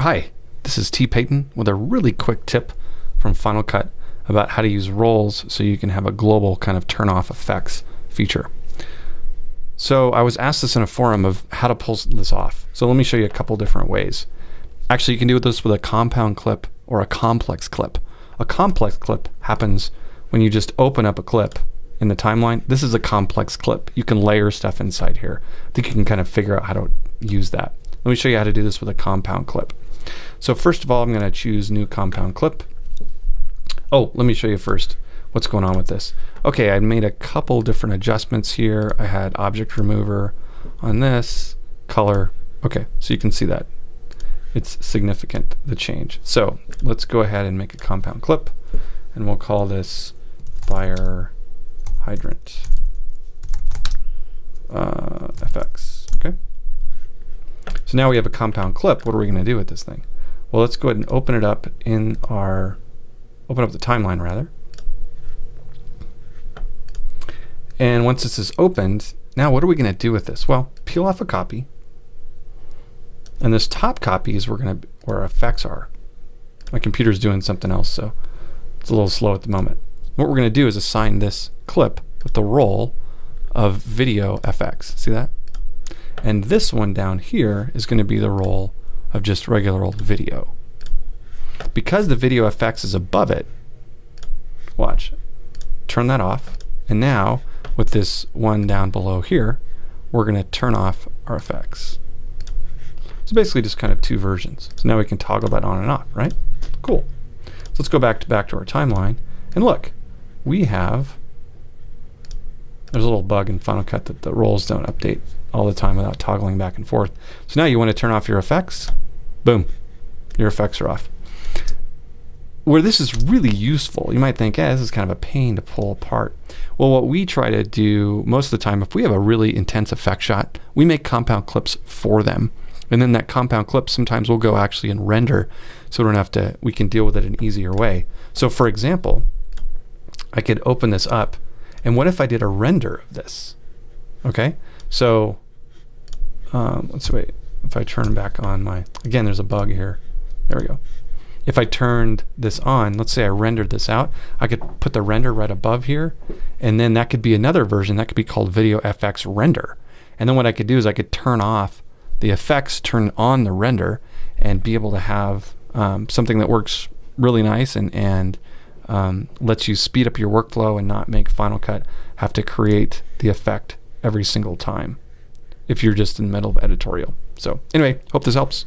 Hi, this is T. Payton with a really quick tip from Final Cut about how to use roles so you can have a global kind of turn off effects feature. So I was asked this in a forum of how to pull this off. So let me show you a couple different ways. Actually, you can do this with a compound clip or a complex clip. A complex clip happens when you just open up a clip in the timeline. This is a complex clip. You can layer stuff inside here. I think you can kind of figure out how to use that. Let me show you how to do this with a compound clip. So first of all, I'm going to choose new compound clip. Oh, let me show you first what's going on with this. Okay, I made a couple different adjustments here. I had object remover on this, color. Okay, so you can see that. It's significant, the change. So let's go ahead and make a compound clip, and we'll call this fire hydrant FX. Okay. So now we have a compound clip. What are we going to do with this thing? Well, let's go ahead and open it up in our, open up the timeline rather. And once this is opened, now what are we going to do with this? Well, peel off a copy. And this top copy is where our effects are. My computer's doing something else, so it's a little slow at the moment. What we're going to do is assign this clip with the role of video FX. See that? And this one down here is going to be the role of just regular old video. Because the video FX is above it, watch, turn that off. And now with this one down below here, we're going to turn off our effects. So basically just kind of two versions. So now we can toggle that on and off, right? Cool. So let's go back to our timeline. And look, we have, there's a little bug in Final Cut that the roles don't update all the time without toggling back and forth. So now you want to turn off your effects, boom, your effects are off. Where this is really useful, you might think, this is kind of a pain to pull apart. Well, what we try to do most of the time, if we have a really intense effect shot, we make compound clips for them. And then that compound clip sometimes will go actually in render, so we don't have to, we can deal with it in an easier way. So for example, I could open this up, and what if I did a render of this? Okay, so let's wait. If I turn back on my, again, there's a bug here. There we go. If I turned this on, let's say I rendered this out, I could put the render right above here, and then that could be another version that could be called Video FX Render. And then what I could do is I could turn off the effects, turn on the render, and be able to have something that works really nice and lets you speed up your workflow and not make Final Cut have to create the effect every single time if you're just in the middle of editorial. So anyway, hope this helps.